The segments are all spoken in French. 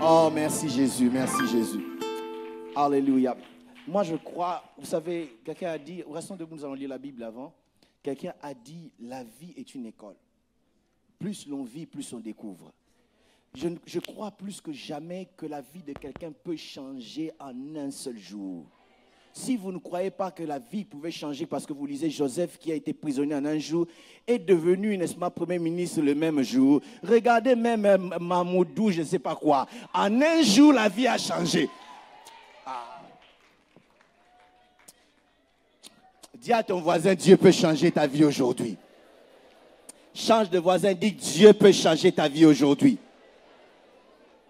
Oh, merci Jésus, merci Jésus. Alléluia. Moi, je crois, vous savez, quelqu'un a dit, restons debout, nous allons lire la Bible avant. Quelqu'un a dit, la vie est une école. Plus l'on vit, plus on découvre. Je crois plus que jamais que la vie de quelqu'un peut changer en un seul jour. Si vous ne croyez pas que la vie pouvait changer parce que vous lisez Joseph qui a été prisonnier en un jour est devenu, n'est-ce pas, Premier ministre le même jour. Regardez même Mamoudou, je ne sais pas quoi. En un jour, la vie a changé. Dis à ton voisin, Dieu peut changer ta vie aujourd'hui. Change de voisin, dis Dieu peut changer ta vie aujourd'hui.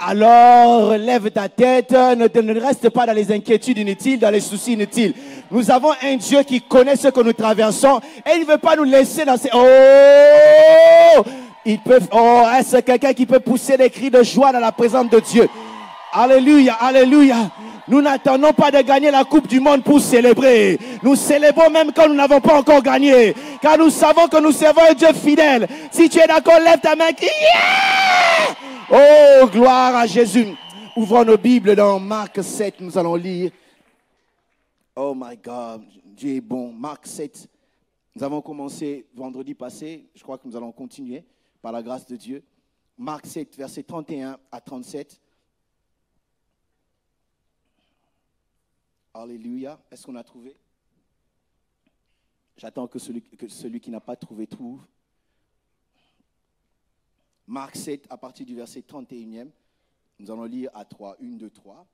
Alors, lève ta tête, ne reste pas dans les inquiétudes inutiles, dans les soucis inutiles. Nous avons un Dieu qui connaît ce que nous traversons et il ne veut pas nous laisser dans ces... Oh! Est-ce quelqu'un qui peut pousser des cris de joie dans la présence de Dieu? Alléluia, alléluia. Nous n'attendons pas de gagner la Coupe du Monde pour célébrer. Nous célébrons même quand nous n'avons pas encore gagné. Car nous savons que nous servons un Dieu fidèle. Si tu es d'accord, lève ta main. Yeah! Oh, gloire à Jésus. Ouvrons nos Bibles dans Marc 7. Nous allons lire. Oh my God, Dieu est bon. Marc 7. Nous avons commencé vendredi passé. Je crois que nous allons continuer par la grâce de Dieu. Marc 7, versets 31 à 37. Alléluia. Est-ce qu'on a trouvé? J'attends que celui qui n'a pas trouvé trouve. Marc 7, à partir du verset 31e, nous allons lire à 3, 1, 2, 3.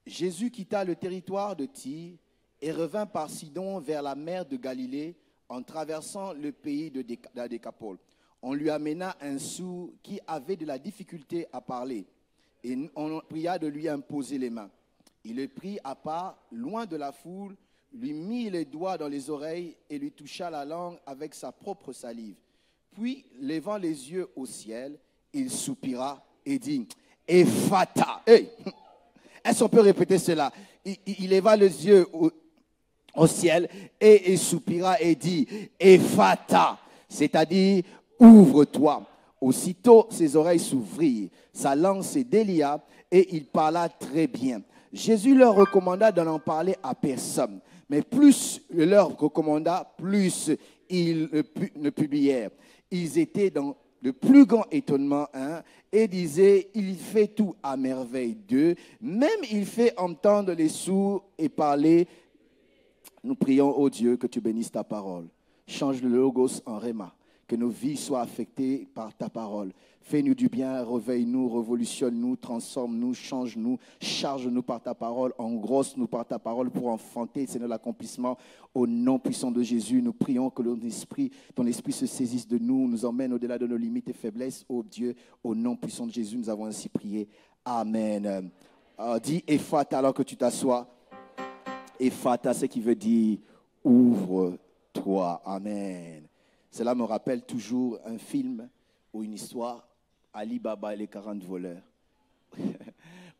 Jésus quitta le territoire de Tyr et revint par Sidon vers la mer de Galilée en traversant le pays de la Décapole. On lui amena un sourd qui avait de la difficulté à parler et on pria de lui imposer les mains. Il le prit à part, loin de la foule, lui mit les doigts dans les oreilles et lui toucha la langue avec sa propre salive. Puis, levant les yeux au ciel, il soupira et dit, « Ephata !» Hey! Est-ce qu'on peut répéter cela? Il leva les yeux au ciel et il soupira et dit, « Ephata !» c'est-à-dire, « Ouvre-toi !» Aussitôt, ses oreilles s'ouvrirent, sa langue se délia et il parla très bien. Jésus leur recommanda de n'en parler à personne. Mais plus il leur recommanda, plus ils ne publièrent. Ils étaient dans le plus grand étonnement et disaient, il fait tout à merveille d'eux. Même il fait entendre les sourds et parler. Nous prions, ô Dieu, que tu bénisses ta parole. Change le logos en réma. Que nos vies soient affectées par ta parole. Fais-nous du bien, réveille-nous, révolutionne-nous, transforme-nous, change-nous, charge-nous par ta parole, engrosse-nous par ta parole pour enfanter, Seigneur, l'accomplissement. Au nom puissant de Jésus, nous prions que ton esprit se saisisse de nous, nous emmène au-delà de nos limites et faiblesses. Ô Dieu, au nom puissant de Jésus, nous avons ainsi prié. Amen. Dis Ephata alors que tu t'assois. Ephata, ce qui veut dire ouvre-toi. Amen. Cela me rappelle toujours un film ou une histoire, Ali Baba et les 40 voleurs,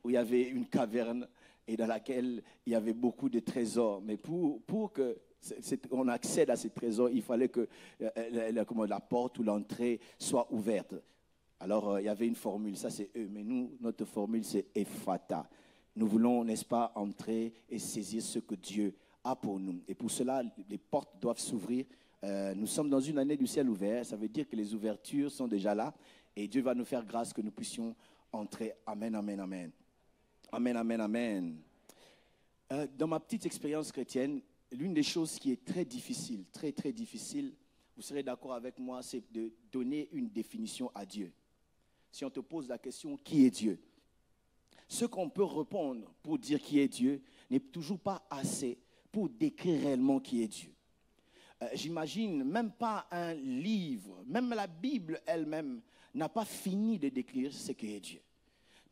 où il y avait une caverne et dans laquelle il y avait beaucoup de trésors. Mais pour qu'on accède à ces trésors, il fallait que la porte ou l'entrée soit ouverte. Alors, il y avait une formule, ça c'est eux, mais nous, notre formule c'est Ephata. Nous voulons, n'est-ce pas, entrer et saisir ce que Dieu a pour nous. Et pour cela, les portes doivent s'ouvrir. Nous sommes dans une année du ciel ouvert, ça veut dire que les ouvertures sont déjà là et Dieu va nous faire grâce que nous puissions entrer. Amen, amen, amen. Amen, amen, amen. Dans ma petite expérience chrétienne, l'une des choses qui est très difficile, très, très difficile, vous serez d'accord avec moi, c'est de donner une définition à Dieu. Si on te pose la question, qui est Dieu? Ce qu'on peut répondre pour dire qui est Dieu n'est toujours pas assez pour décrire réellement qui est Dieu. J'imagine même pas un livre, même la Bible elle-même n'a pas fini de décrire ce qu'est Dieu.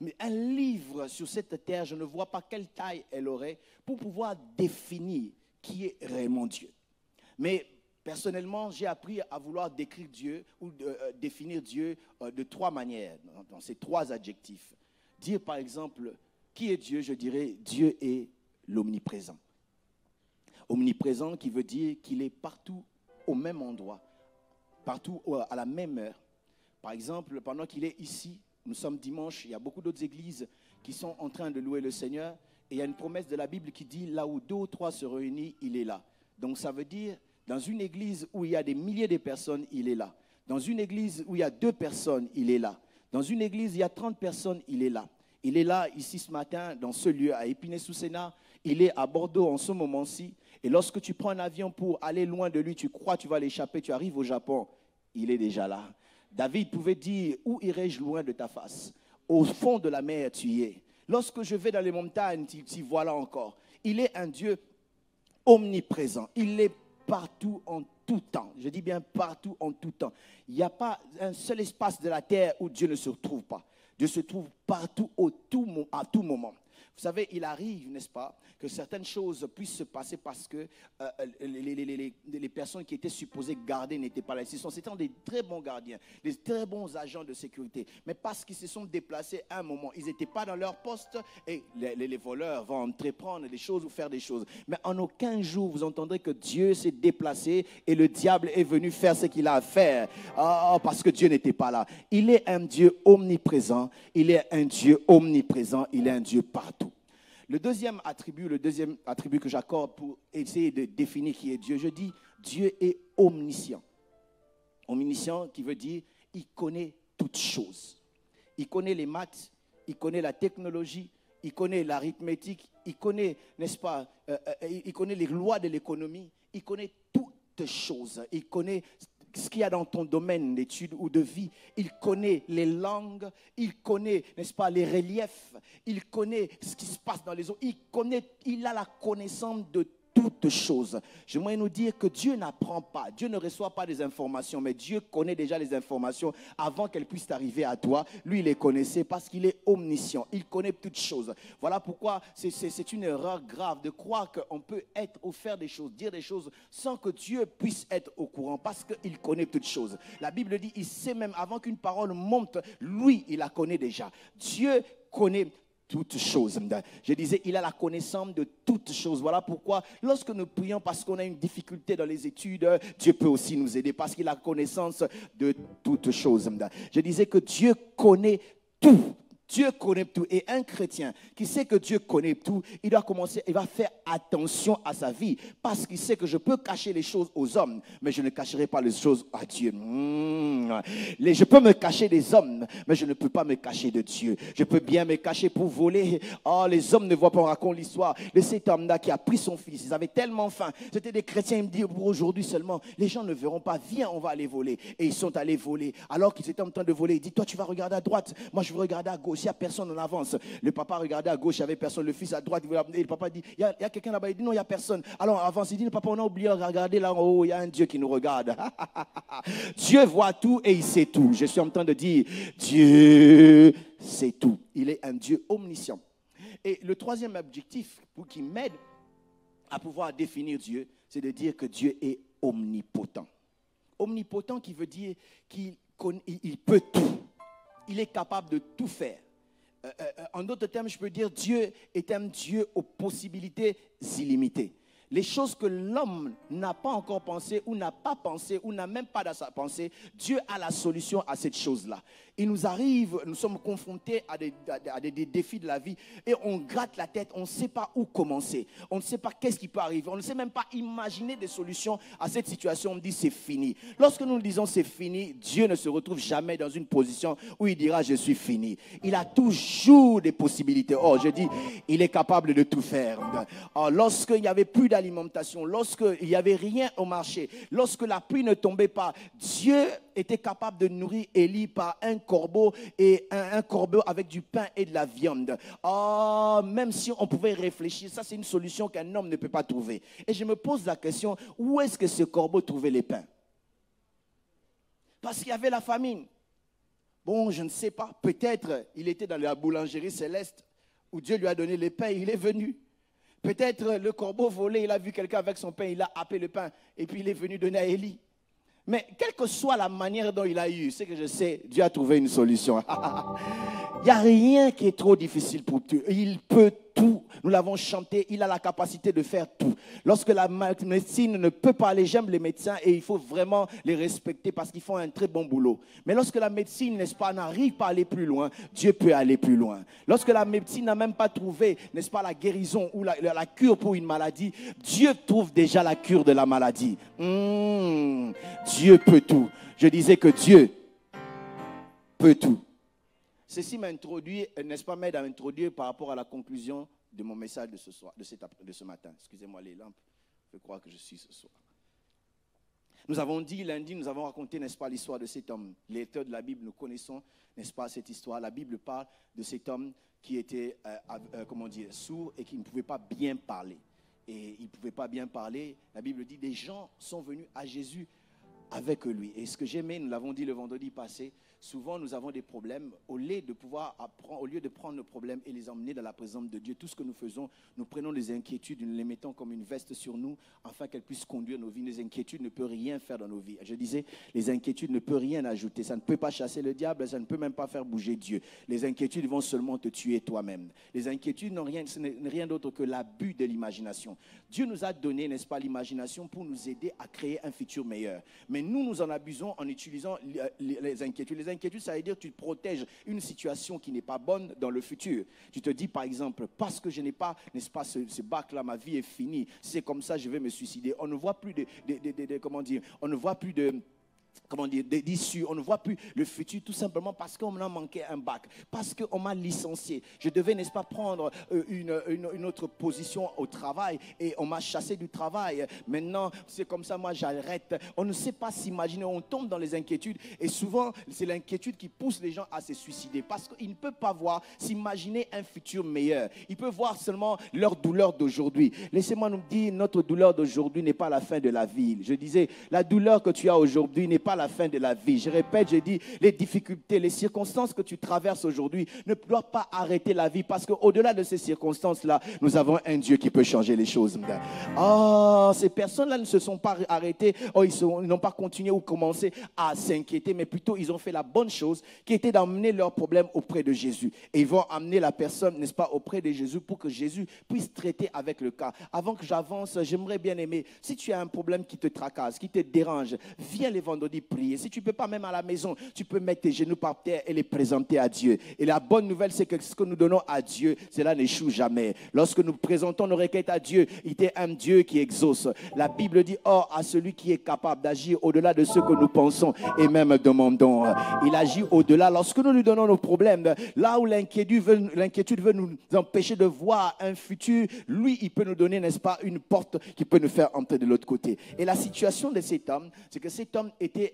Mais un livre sur cette terre, je ne vois pas quelle taille elle aurait pour pouvoir définir qui est réellement Dieu. Mais personnellement, j'ai appris à vouloir décrire Dieu ou définir Dieu de trois manières, dans ces trois adjectifs. Dire par exemple, qui est Dieu? Je dirais, Dieu est l'omniprésent. Omniprésent qui veut dire qu'il est partout au même endroit, partout à la même heure. Par exemple, pendant qu'il est ici, nous sommes dimanche, il y a beaucoup d'autres églises qui sont en train de louer le Seigneur. Et il y a une promesse de la Bible qui dit, là où 2 ou 3 se réunissent, il est là. Donc ça veut dire, dans une église où il y a des milliers de personnes, il est là. Dans une église où il y a 2 personnes, il est là. Dans une église où il y a 30 personnes, il est là. Il est là, ici ce matin, dans ce lieu, à Épinay-sous-Sénat. Il est à Bordeaux en ce moment-ci. Et lorsque tu prends un avion pour aller loin de lui, tu crois que tu vas l'échapper, tu arrives au Japon, il est déjà là. David pouvait dire, où irai-je loin de ta face? Au fond de la mer, tu y es. Lorsque je vais dans les montagnes, tu voilà encore. Il est un Dieu omniprésent. Il est partout en tout temps. Je dis bien partout en tout temps. Il n'y a pas un seul espace de la terre où Dieu ne se trouve pas. Dieu se trouve partout, à tout moment. Vous savez, il arrive, n'est-ce pas, que certaines choses puissent se passer parce que les personnes qui étaient supposées garder n'étaient pas là. C'était des très bons gardiens, des très bons agents de sécurité. Mais parce qu'ils se sont déplacés à un moment, ils n'étaient pas dans leur poste et les voleurs vont entreprendre des choses ou faire des choses. Mais en aucun jour, vous entendrez que Dieu s'est déplacé et le diable est venu faire ce qu'il a à faire parce que Dieu n'était pas là. Il est un Dieu omniprésent, il est un Dieu omniprésent, il est un Dieu partout. Le deuxième attribut que j'accorde pour essayer de définir qui est Dieu, je dis Dieu est omniscient. Omniscient qui veut dire il connaît toutes choses. Il connaît les maths, il connaît la technologie, il connaît l'arithmétique, il connaît, n'est-ce pas, il connaît les lois de l'économie, il connaît toutes choses. Il connaît ce qu'il y a dans ton domaine d'études ou de vie. Il connaît les langues, il connaît, n'est-ce pas, les reliefs, il connaît ce qui se passe dans les eaux, il a la connaissance de toutes choses. J'aimerais nous dire que Dieu n'apprend pas, Dieu ne reçoit pas des informations, mais Dieu connaît déjà les informations avant qu'elles puissent arriver à toi. Lui, il les connaissait parce qu'il est omniscient, il connaît toutes choses. Voilà pourquoi c'est une erreur grave de croire qu'on peut être ou faire des choses, dire des choses sans que Dieu puisse être au courant parce qu'il connaît toutes choses. La Bible dit, il sait même avant qu'une parole monte, lui, il la connaît déjà. Dieu connaît toutes choses. Je disais, il a la connaissance de toutes choses. Voilà pourquoi, lorsque nous prions parce qu'on a une difficulté dans les études, Dieu peut aussi nous aider parce qu'il a connaissance de toutes choses. Je disais que Dieu connaît tout. Dieu connaît tout. Et un chrétien qui sait que Dieu connaît tout, il va faire attention à sa vie parce qu'il sait que je peux cacher les choses aux hommes, mais je ne cacherai pas les choses à Dieu. Je peux me cacher des hommes, mais je ne peux pas me cacher de Dieu. Je peux bien me cacher pour voler. Oh, les hommes ne voient pas, on raconte l'histoire de cet homme-là qui a pris son fils. Ils avaient tellement faim. C'était des chrétiens, ils me disent, pour aujourd'hui seulement, les gens ne verront pas. Viens, on va aller voler. Et ils sont allés voler. Alors qu'ils étaient en train de voler, il dit, toi, tu vas regarder à droite. Moi, je vais regarder à gauche. Il n'y a personne en avance. Le papa regardait à gauche, il n'y avait personne. Le fils à droite, et le papa dit, il y a quelqu'un là-bas. Il dit, non, il n'y a personne. Alors, avance. Il dit, papa, on a oublié de regarder là en haut. Il y a un Dieu qui nous regarde. Dieu voit tout et il sait tout. Je suis en train de dire, Dieu sait tout. Il est un Dieu omniscient. Et le troisième objectif qui m'aide à pouvoir définir Dieu, c'est de dire que Dieu est omnipotent. Omnipotent qui veut dire qu'il peut tout. Il est capable de tout faire. En d'autres termes, je peux dire Dieu est un Dieu aux possibilités illimitées. Les choses que l'homme n'a pas encore pensé ou n'a pas pensé ou n'a même pas dans sa pensée, Dieu a la solution à cette chose-là. Il nous arrive, nous sommes confrontés à des défis de la vie et on gratte la tête, on ne sait pas où commencer. On ne sait pas qu'est-ce qui peut arriver. On ne sait même pas imaginer des solutions à cette situation. On dit c'est fini. Lorsque nous disons c'est fini, Dieu ne se retrouve jamais dans une position où il dira je suis fini. Il a toujours des possibilités. Oh, je dis, il est capable de tout faire. Oh, lorsqu'il n'y avait plus d'alimentation, lorsqu'il n'y avait rien au marché, lorsque la pluie ne tombait pas, Dieu était capable de nourrir Élie par un corbeau et un corbeau avec du pain et de la viande. Oh, même si on pouvait réfléchir, ça c'est une solution qu'un homme ne peut pas trouver. Et je me pose la question, où est-ce que ce corbeau trouvait les pains? Parce qu'il y avait la famine. Bon, je ne sais pas, peut-être il était dans la boulangerie céleste où Dieu lui a donné les pains, il est venu. Peut-être le corbeau volait, il a vu quelqu'un avec son pain, il a happé le pain et puis il est venu donner à Élie. Mais quelle que soit la manière dont il a eu, c'est que je sais, Dieu a trouvé une solution. Il n'y a rien qui est trop difficile pour Dieu. Il peut tout. Nous l'avons chanté, il a la capacité de faire tout. Lorsque la médecine ne peut pas aller, j'aime les médecins et il faut vraiment les respecter parce qu'ils font un très bon boulot. Mais lorsque la médecine, n'est-ce pas, n'arrive pas à aller plus loin, Dieu peut aller plus loin. Lorsque la médecine n'a même pas trouvé, n'est-ce pas, la guérison ou la cure pour une maladie, Dieu trouve déjà la cure de la maladie. Dieu peut tout. Je disais que Dieu peut tout. Ceci m'a introduit, n'est-ce pas, m'aide à introduire par rapport à la conclusion de mon message de ce soir, de ce matin. Excusez-moi les lampes, je crois que je suis ce soir. Nous avons dit lundi, nous avons raconté, n'est-ce pas, l'histoire de cet homme. Les lecteurs de la Bible, nous connaissons, n'est-ce pas, cette histoire. La Bible parle de cet homme qui était, sourd et qui ne pouvait pas bien parler. Et il ne pouvait pas bien parler. La Bible dit, des gens sont venus à Jésus avec lui. Et ce que j'aimais, nous l'avons dit le vendredi passé, souvent nous avons des problèmes. Au lieu de prendre nos problèmes et les emmener dans la présence de Dieu, tout ce que nous faisons, nous prenons les inquiétudes, nous les mettons comme une veste sur nous, afin qu'elles puissent conduire nos vies. Les inquiétudes ne peuvent rien faire dans nos vies. Je disais, les inquiétudes ne peuvent rien ajouter. Ça ne peut pas chasser le diable, ça ne peut même pas faire bouger Dieu. Les inquiétudes vont seulement te tuer toi-même. Les inquiétudes ce n'est rien d'autre que l'abus de l'imagination. Dieu nous a donné, n'est-ce pas, l'imagination pour nous aider à créer un futur meilleur. Mais nous en abusons en utilisant les inquiétudes. Les inquiétudes, ça veut dire que tu protèges une situation qui n'est pas bonne dans le futur. Tu te dis, par exemple, parce que je n'ai pas, n'est-ce pas, ce bac-là, ma vie est finie. C'est comme ça, je vais me suicider. On ne voit plus d'issue, on ne voit plus le futur tout simplement parce qu'on a manqué un bac, parce qu'on m'a licencié. Je devais, n'est-ce pas, prendre une autre position au travail et on m'a chassé du travail. Maintenant, c'est comme ça, moi j'arrête. On ne sait pas s'imaginer, on tombe dans les inquiétudes et souvent, c'est l'inquiétude qui pousse les gens à se suicider parce qu'ils ne peuvent pas s'imaginer un futur meilleur. Ils peuvent voir seulement leur douleur d'aujourd'hui. Laissez-moi nous dire, notre douleur d'aujourd'hui n'est pas la fin de la vie. Je disais, la douleur que tu as aujourd'hui n'est pas la fin de la vie. Je répète, je dis, les difficultés, les circonstances que tu traverses aujourd'hui ne doivent pas arrêter la vie parce qu'au-delà de ces circonstances-là, nous avons un Dieu qui peut changer les choses. Ces personnes-là ne se sont pas arrêtées, ils n'ont pas continué ou commencé à s'inquiéter, mais plutôt ils ont fait la bonne chose qui était d'emmener leurs problèmes auprès de Jésus. Et ils vont amener la personne, n'est-ce pas, auprès de Jésus pour que Jésus puisse traiter avec le cas. Avant que j'avance, j'aimerais bien aimer, si tu as un problème qui te tracasse, qui te dérange, viens les vendredis prier. Si tu ne peux pas, même à la maison, tu peux mettre tes genoux par terre et les présenter à Dieu. Et la bonne nouvelle, c'est que ce que nous donnons à Dieu, cela n'échoue jamais. Lorsque nous présentons nos requêtes à Dieu, il est un Dieu qui exauce. La Bible dit, or, à celui qui est capable d'agir au-delà de ce que nous pensons et même demandons. Il agit au-delà. Lorsque nous lui donnons nos problèmes, là où l'inquiétude veut nous empêcher de voir un futur, lui, il peut nous donner, n'est-ce pas, une porte qui peut nous faire entrer de l'autre côté. Et la situation de cet homme, c'est que cet homme était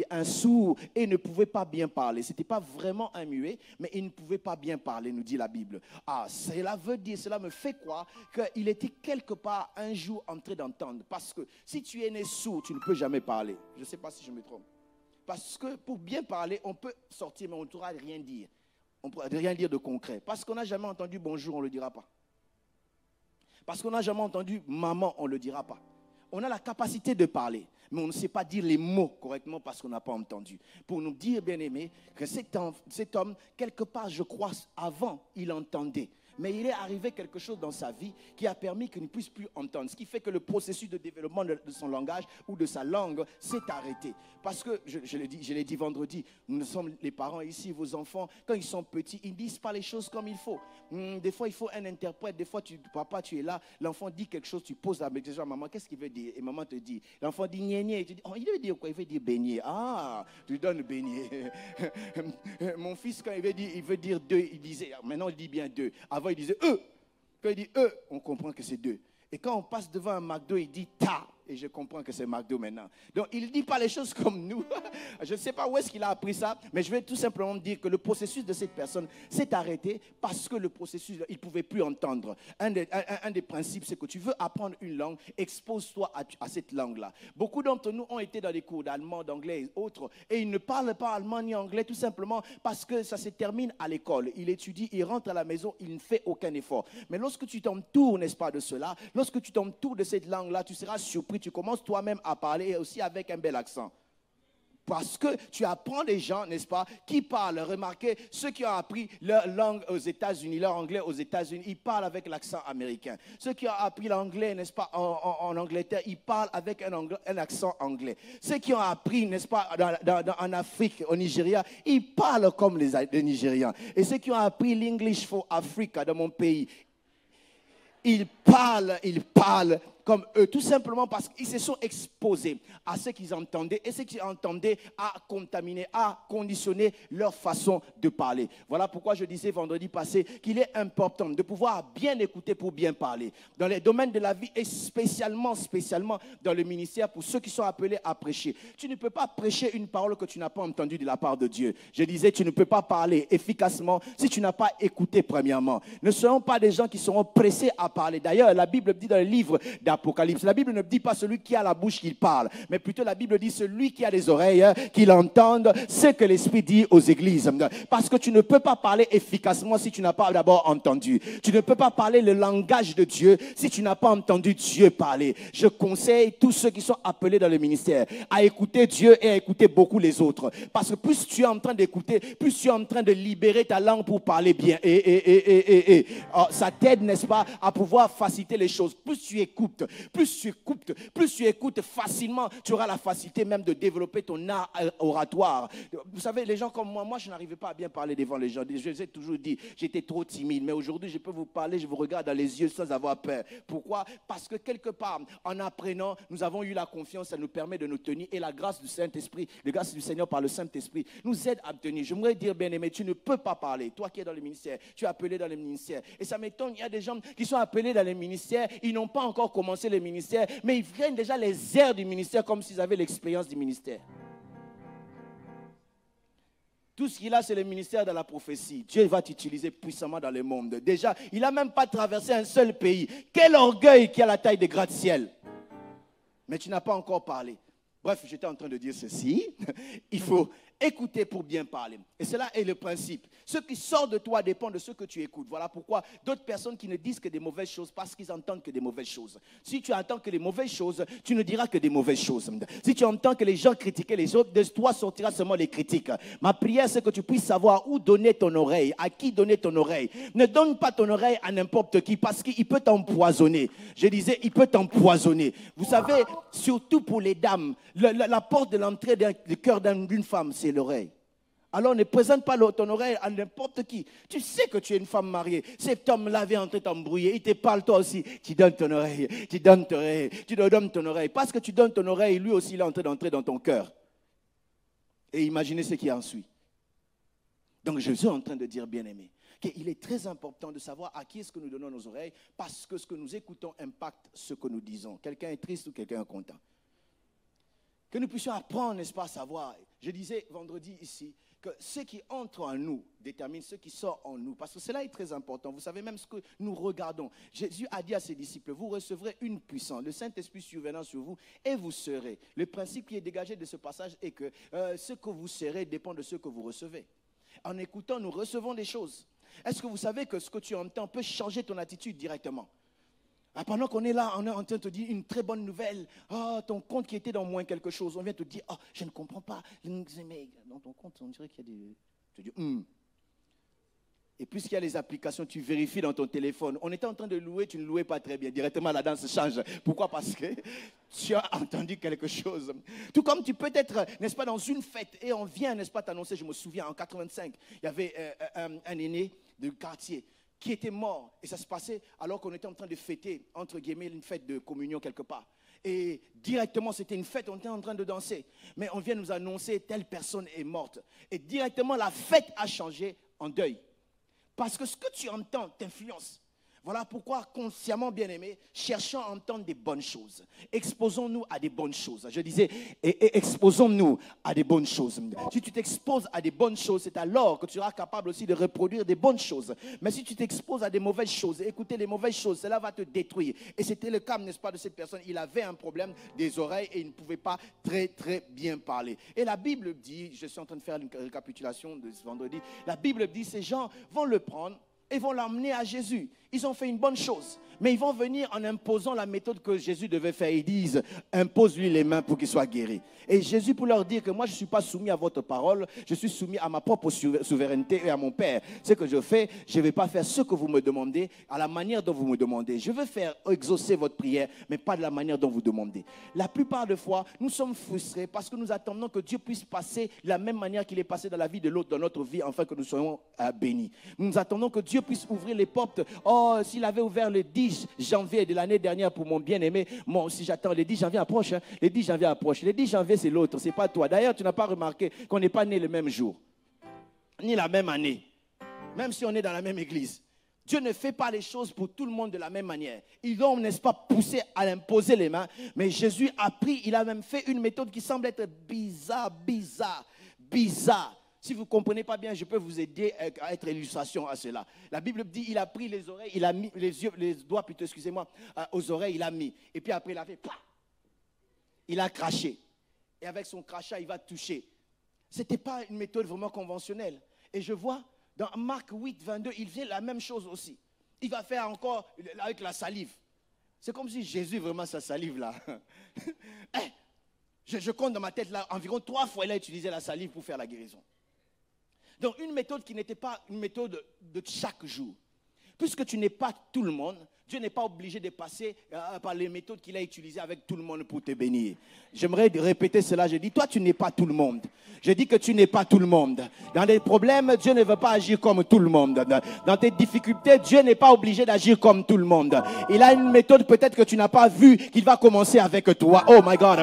un sourd et ne pouvait pas bien parler. Ce n'était pas vraiment un muet, mais il ne pouvait pas bien parler, nous dit la Bible. Cela me fait croire qu'il était quelque part un jour en train d'entendre. Parce que si tu es né sourd, tu ne peux jamais parler. Je ne sais pas si je me trompe. Parce que pour bien parler, on peut sortir, mais on ne pourra rien dire. On ne pourra rien dire de concret. Parce qu'on n'a jamais entendu bonjour, on ne le dira pas. Parce qu'on n'a jamais entendu maman, on ne le dira pas. On a la capacité de parler, mais on ne sait pas dire les mots correctement parce qu'on n'a pas entendu. Pour nous dire, bien aimé, que cet homme, quelque part, je crois, avant, il entendait. Mais il est arrivé quelque chose dans sa vie qui a permis qu'il ne puisse plus entendre. Ce qui fait que le processus de développement de son langage ou de sa langue s'est arrêté. Parce que, je l'ai dit vendredi, nous sommes les parents ici, vos enfants, quand ils sont petits, ils ne disent pas les choses comme il faut. Des fois, il faut un interprète. Des fois, papa, tu es là, l'enfant dit quelque chose, tu poses la question à maman, qu'est-ce qu'il veut dire? Et maman te dit, l'enfant dit gné, et tu dis, oh, il veut dire quoi? Il veut dire beignet. Ah, tu lui donnes beignet. Mon fils, quand il veut dire deux, il disait, maintenant il dit bien deux. Avant, il disait eux. Quand il dit eux, on comprend que c'est deux. Et quand on passe devant un McDo, il dit ta. Et je comprends que c'est McDo maintenant. Donc, il ne dit pas les choses comme nous. Je ne sais pas où est-ce qu'il a appris ça, mais je vais tout simplement dire que le processus de cette personne s'est arrêté parce que le processus, il ne pouvait plus entendre. Un des principes, c'est que tu veux apprendre une langue, expose-toi à cette langue-là. Beaucoup d'entre nous ont été dans des cours d'allemand, d'anglais et autres, et ils ne parlent pas allemand ni anglais tout simplement parce que ça se termine à l'école. Il étudie, il rentre à la maison, il ne fait aucun effort. Mais lorsque tu t'entoures, n'est-ce pas, de cela, lorsque tu t'entoures de cette langue-là, tu seras surpris. Tu commences toi-même à parler et aussi avec un bel accent. Parce que tu apprends des gens, n'est-ce pas, qui parlent. Remarquez, ceux qui ont appris leur langue aux États-Unis, leur anglais aux États-Unis, ils parlent avec l'accent américain. Ceux qui ont appris l'anglais, n'est-ce pas, en Angleterre, ils parlent avec un accent anglais. Ceux qui ont appris, n'est-ce pas, en Afrique, au Nigeria, ils parlent comme les Nigérians. Et ceux qui ont appris l'English for Africa dans mon pays, ils parlent comme eux, tout simplement parce qu'ils se sont exposés à ce qu'ils entendaient, et ce qu'ils entendaient a contaminé, a conditionné leur façon de parler. Voilà pourquoi je disais vendredi passé qu'il est important de pouvoir bien écouter pour bien parler. Dans les domaines de la vie et spécialement dans le ministère, pour ceux qui sont appelés à prêcher. Tu ne peux pas prêcher une parole que tu n'as pas entendue de la part de Dieu. Je disais, tu ne peux pas parler efficacement si tu n'as pas écouté premièrement. Ne serons pas des gens qui seront pressés à parler. D'ailleurs, la Bible dit dans le livre d'Apocalypse, la Bible ne dit pas celui qui a la bouche qu'il parle, mais plutôt la Bible dit celui qui a des oreilles qu'il entende ce que l'Esprit dit aux églises. Parce que tu ne peux pas parler efficacement si tu n'as pas d'abord entendu. Tu ne peux pas parler le langage de Dieu si tu n'as pas entendu Dieu parler. Je conseille tous ceux qui sont appelés dans le ministère à écouter Dieu et à écouter beaucoup les autres. Parce que plus tu es en train d'écouter, plus tu es en train de libérer ta langue pour parler bien. Ça t'aide, n'est-ce pas, à pouvoir faciliter les choses. Plus tu écoutes facilement, tu auras la facilité même de développer ton art oratoire. Vous savez, les gens comme moi je n'arrivais pas à bien parler devant les gens. Je vous ai toujours dit, j'étais trop timide. Mais aujourd'hui, je peux vous parler, je vous regarde dans les yeux sans avoir peur. Pourquoi? Parce que quelque part, en apprenant, nous avons eu la confiance, ça nous permet de nous tenir. Et la grâce du Saint-Esprit, la grâce du Seigneur par le Saint-Esprit, nous aide à tenir. J'aimerais dire, bien-aimé, tu ne peux pas parler. Toi qui es dans le ministère, tu es appelé dans le ministère. Et ça m'étonne, il y a des gens qui sont appelés dans le ministère, ils n'ont pas encore commencé le ministère, mais ils prennent déjà les airs du ministère comme s'ils avaient l'expérience du ministère. Tout ce qu'il a, c'est le ministère de la prophétie. Dieu va t'utiliser puissamment dans le monde. Déjà, il n'a même pas traversé un seul pays. Quel orgueil qui a la taille des gratte-ciel. Mais tu n'as pas encore parlé. Bref, j'étais en train de dire ceci. Il faut écouter pour bien parler. Et cela est le principe. Ce qui sort de toi dépend de ce que tu écoutes. Voilà pourquoi d'autres personnes qui ne disent que des mauvaises choses parce qu'ils entendent que des mauvaises choses. Si tu entends que des mauvaises choses, tu ne diras que des mauvaises choses. Si tu entends que les gens critiquent les autres, de toi sortira seulement les critiques. Ma prière, c'est que tu puisses savoir où donner ton oreille, à qui donner ton oreille. Ne donne pas ton oreille à n'importe qui parce qu'il peut t'empoisonner. Je disais, il peut t'empoisonner. Vous savez, surtout pour les dames, la porte de l'entrée du cœur d'une femme, c'est l'oreille. Alors ne présente pas ton oreille à n'importe qui. Tu sais que tu es une femme mariée. Cet homme-là vient en train de t'embrouiller. Il te parle toi aussi. Tu donnes ton oreille. Tu donnes ton oreille. Tu donnes ton oreille. Parce que tu donnes ton oreille, lui aussi il est en train d'entrer dans ton cœur. Et imaginez ce qui en suit. Donc je suis en train de dire, bien-aimé, qu'il est très important de savoir à qui est-ce que nous donnons nos oreilles parce que ce que nous écoutons impacte ce que nous disons. Quelqu'un est triste ou quelqu'un est content. Que nous puissions apprendre, n'est-ce pas, à savoir. Je disais vendredi ici que ce qui entre en nous détermine ce qui sort en nous. Parce que cela est très important. Vous savez même ce que nous regardons. Jésus a dit à ses disciples, vous recevrez une puissance, le Saint-Esprit survenant sur vous et vous serez. Le principe qui est dégagé de ce passage est que ce que vous serez dépend de ce que vous recevez. En écoutant, nous recevons des choses. Est-ce que vous savez que ce que tu entends peut changer ton attitude directement? Pendant qu'on est là, on est en train de te dire une très bonne nouvelle. Oh, ton compte qui était dans moins quelque chose. On vient te dire, oh, je ne comprends pas. Mais dans ton compte, on dirait qu'il y a des... Tu dis, Et puisqu'il y a les applications, tu vérifies dans ton téléphone. On était en train de louer, tu ne louais pas très bien. Directement, la danse change. Pourquoi? Parce que tu as entendu quelque chose. Tout comme tu peux être, n'est-ce pas, dans une fête et on vient, n'est-ce pas, t'annoncer. Je me souviens, en 85, il y avait un aîné du quartier qui était mort. Et ça se passait alors qu'on était en train de fêter, entre guillemets, une fête de communion quelque part. Et directement, c'était une fête, on était en train de danser. Mais on vient nous annoncer, telle personne est morte. Et directement, la fête a changé en deuil. Parce que ce que tu entends t'influence. Voilà pourquoi, consciemment bien-aimés, cherchons à entendre des bonnes choses. Exposons-nous à des bonnes choses. Je disais, exposons-nous à des bonnes choses. Si tu t'exposes à des bonnes choses, c'est alors que tu seras capable aussi de reproduire des bonnes choses. Mais si tu t'exposes à des mauvaises choses, écoutez les mauvaises choses, cela va te détruire. Et c'était le cas, n'est-ce pas, de cette personne. Il avait un problème des oreilles et il ne pouvait pas très, très bien parler. Et la Bible dit, je suis en train de faire une récapitulation de ce vendredi, la Bible dit, ces gens vont le prendre et vont l'emmener à Jésus. Ils ont fait une bonne chose. Mais ils vont venir en imposant la méthode que Jésus devait faire. Ils disent, impose-lui les mains pour qu'il soit guéri. Et Jésus pour leur dire que moi je ne suis pas soumis à votre parole, je suis soumis à ma propre souveraineté et à mon Père. Ce que je fais, je ne vais pas faire ce que vous me demandez à la manière dont vous me demandez. Je veux faire exaucer votre prière, mais pas de la manière dont vous demandez. La plupart des fois, nous sommes frustrés parce que nous attendons que Dieu puisse passer de la même manière qu'il est passé dans la vie de l'autre, dans notre vie, afin que nous soyons bénis. Nous attendons que Dieu puisse ouvrir les portes. Oh, s'il avait ouvert le 10 janvier de l'année dernière pour mon bien-aimé, moi aussi j'attends. Le 10 janvier approche. Hein? Le 10 janvier approche. Le 10 janvier, c'est l'autre, c'est pas toi. D'ailleurs, tu n'as pas remarqué qu'on n'est pas né le même jour, ni la même année, même si on est dans la même église. Dieu ne fait pas les choses pour tout le monde de la même manière. Ils vont, n'est-ce pas, pousser à imposer les mains. Mais Jésus a pris, il a même fait une méthode qui semble être bizarre. Si vous ne comprenez pas bien, je peux vous aider à être illustration à cela. La Bible dit, il a pris les oreilles, il a mis les doigts plutôt, excusez-moi, aux oreilles, il a mis. Et puis après, il a fait, pah, il a craché. Et avec son crachat, il va toucher. Ce n'était pas une méthode vraiment conventionnelle. Et je vois, dans Marc 8, 22, il fait la même chose aussi. Il va faire encore avec la salive. C'est comme si Jésus, vraiment, sa salive là. Je compte dans ma tête là, environ 3 fois, il a utilisé la salive pour faire la guérison. Donc, une méthode qui n'était pas une méthode de chaque jour. Puisque tu n'es pas tout le monde, Dieu n'est pas obligé de passer par les méthodes qu'il a utilisées avec tout le monde pour te bénir. J'aimerais répéter cela. Je dis, toi, tu n'es pas tout le monde. Je dis que tu n'es pas tout le monde. Dans les problèmes, Dieu ne veut pas agir comme tout le monde. Dans tes difficultés, Dieu n'est pas obligé d'agir comme tout le monde. Il a une méthode peut-être que tu n'as pas vue, qu'il va commencer avec toi. Oh my God.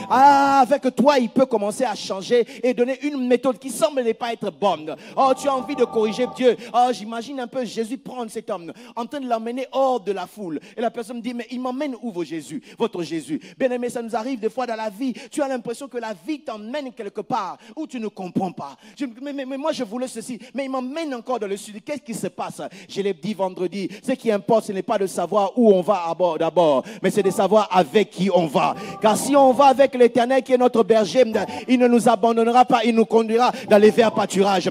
Avec toi, il peut commencer à changer et donner une méthode qui semble ne pas être bonne. Oh, tu as envie de corriger Dieu. Oh, j'imagine un peu Jésus prendre cet homme, en train de l'emmener hors de la foule. Et la personne me dit, mais il m'emmène où votre Jésus? Bien aimé, ça nous arrive des fois dans la vie. Tu as l'impression que la vie t'emmène quelque part où tu ne comprends pas. Mais moi, je voulais ceci. Mais il m'emmène encore dans le sud. Qu'est-ce qui se passe? Je l'ai dit vendredi. Ce qui importe, ce n'est pas de savoir où on va d'abord, mais c'est de savoir avec qui on va. Car si on va avec l'Éternel qui est notre berger, il ne nous abandonnera pas, il nous conduira dans les verts pâturages.